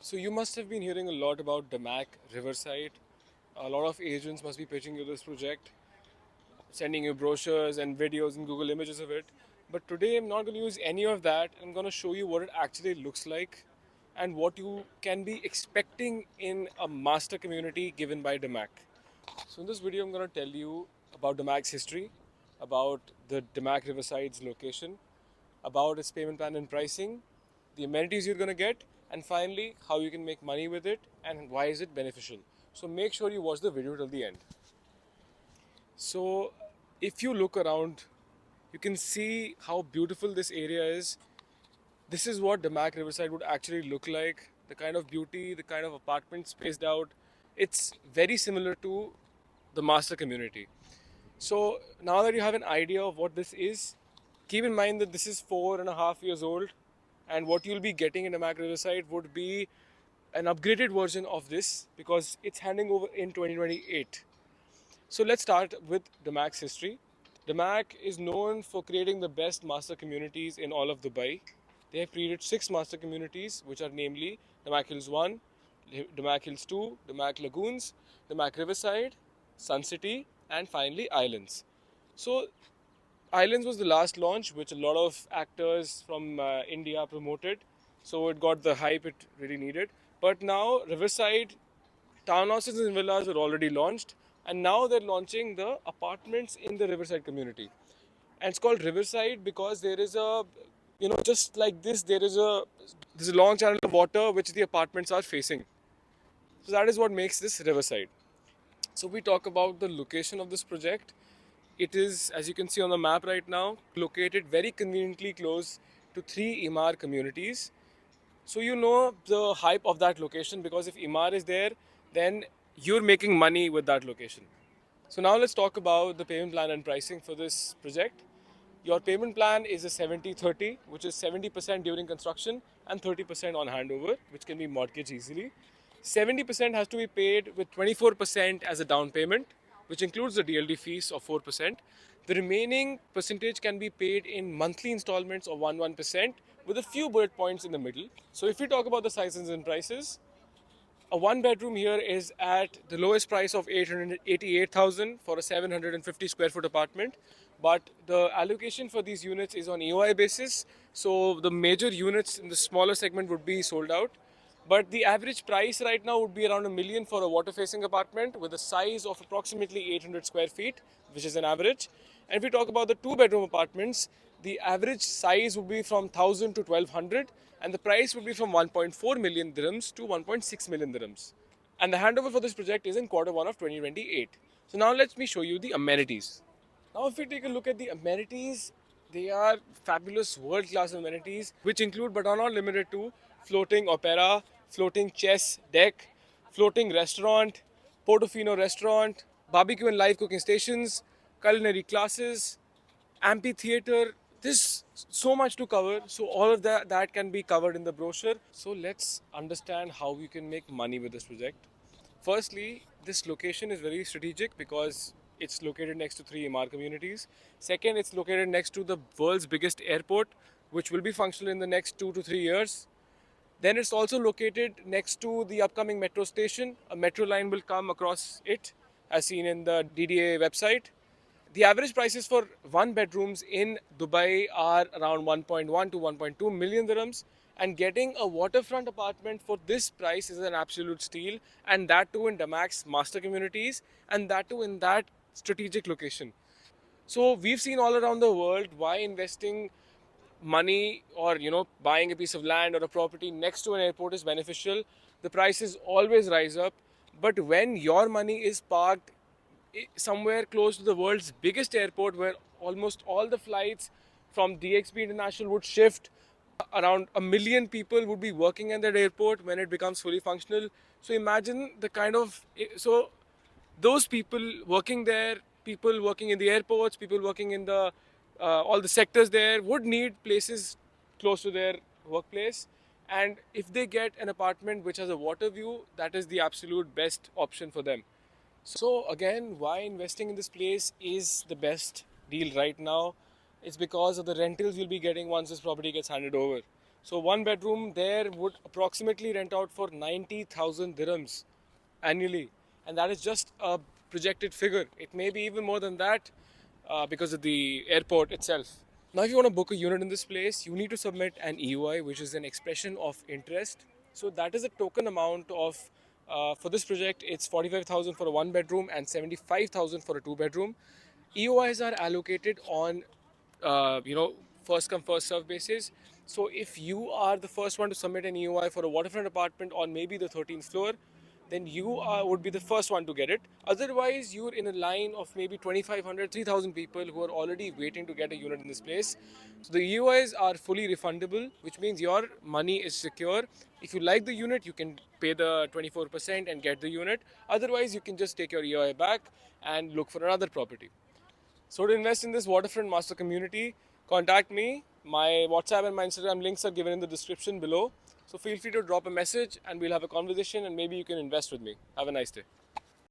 So you must have been hearing a lot about Damac Riverside. A lot of agents must be pitching you this project, sending you brochures and videos and Google images of it. But today I'm not going to use any of that. I'm going to show you what it actually looks like and what you can be expecting in a master community given by Damac. So in this video I'm going to tell you about Damac's history, about the Damac Riverside's location, about its payment plan and pricing, the amenities you're going to get, and finally how you can make money with it and why is it beneficial. So make sure you watch the video till the end. So if you look around, you can see how beautiful this area is. This is what Damac Riverside would actually look like. The kind of beauty, the kind of apartments spaced out. It's very similar to the master community. So now that you have an idea of what this is, keep in mind that this is 4.5 years old, and what you'll be getting in Damac Riverside would be an upgraded version of this because it's handing over in 2028. So let's start with Damac's history. Damac is known for creating the best master communities in all of Dubai. They have created 6 master communities, which are namely Damac Hills 1, Damac Hills 2, Damac Lagoons, Damac Riverside, Sun City, and finally Islands. So Islands was the last launch, which a lot of actors from India promoted. So it got the hype it really needed. But now Riverside townhouses and villas are already launched, and now they're launching the apartments in the Riverside community. And it's called Riverside because there is a, just like this, there's a long channel of water which the apartments are facing. So that is what makes this Riverside. So we talk about the location of this project. It is, as you can see on the map right now, located very conveniently close to 3 Emaar communities. So you know the hype of that location because if Emaar is there, then you're making money with that location. So now let's talk about the payment plan and pricing for this project. Your payment plan is a 70-30, which is 70% during construction and 30% on handover, which can be mortgaged easily. 70% has to be paid with 24% as a down payment, which includes the DLD fees of 4%. The remaining percentage can be paid in monthly installments of 1% with a few bullet points in the middle. So if we talk about the sizes and prices, a 1 bedroom here is at the lowest price of 888,000 for a 750 square foot apartment. But the allocation for these units is on EOI basis. So the major units in the smaller segment would be sold out. But the average price right now would be around a million for a water facing apartment with a size of approximately 800 square feet, which is an average. And if we talk about the 2 bedroom apartments, the average size would be from 1000 to 1200, and the price would be from 1.4 million dirhams to 1.6 million dirhams. And the handover for this project is in Q1 of 2028. So now let me show you the amenities. Now if we take a look at the amenities, they are fabulous world-class amenities which include but are not limited to floating opera, floating chess deck, floating restaurant, Portofino restaurant, barbecue and live cooking stations, culinary classes, amphitheater. There's so much to cover, so all of that can be covered in the brochure. So let's understand how we can make money with this project. Firstly, this location is very strategic because it's located next to 3 Emaar communities. Second, it's located next to the world's biggest airport, which will be functional in the next 2 to 3 years. Then it's also located next to the upcoming metro station. A metro line will come across it, as seen in the DDA website. The average prices for 1 bedrooms in Dubai are around 1.1 to 1.2 million dirhams. And getting a waterfront apartment for this price is an absolute steal. And that too in Damac's master communities, and that too in that strategic location. So we've seen all around the world why investing money or buying a piece of land or a property next to an airport is beneficial. The prices always rise up, but when your money is parked somewhere close to the world's biggest airport where almost all the flights from DXB International would shift, around a million people would be working at that airport when it becomes fully functional. So imagine the kind of, so those people working there, people working in the airports, people working in the all the sectors there would need places close to their workplace. And if they get an apartment which has a water view, that is the absolute best option for them. So again, why investing in this place is the best deal right now? It's because of the rentals you'll be getting once this property gets handed over. So one bedroom there would approximately rent out for 90,000 dirhams annually, and that is just a projected figure. It may be even more than that because of the airport itself. Now, if you want to book a unit in this place, you need to submit an EOI, which is an expression of interest. So that is a token amount of for this project. It's 45,000 for a one bedroom and 75,000 for a two bedroom. EOIs are allocated on first come first serve basis. So if you are the first one to submit an EOI for a waterfront apartment on maybe the 13th floor, then you would be the first one to get it. Otherwise, you're in a line of maybe 2,500, 3,000 people who are already waiting to get a unit in this place. So the EOIs are fully refundable, which means your money is secure. If you like the unit, you can pay the 24% and get the unit. Otherwise, you can just take your EOI back and look for another property. So to invest in this waterfront master community, contact me. My WhatsApp and my Instagram links are given in the description below. So feel free to drop a message and we'll have a conversation and maybe you can invest with me. Have a nice day.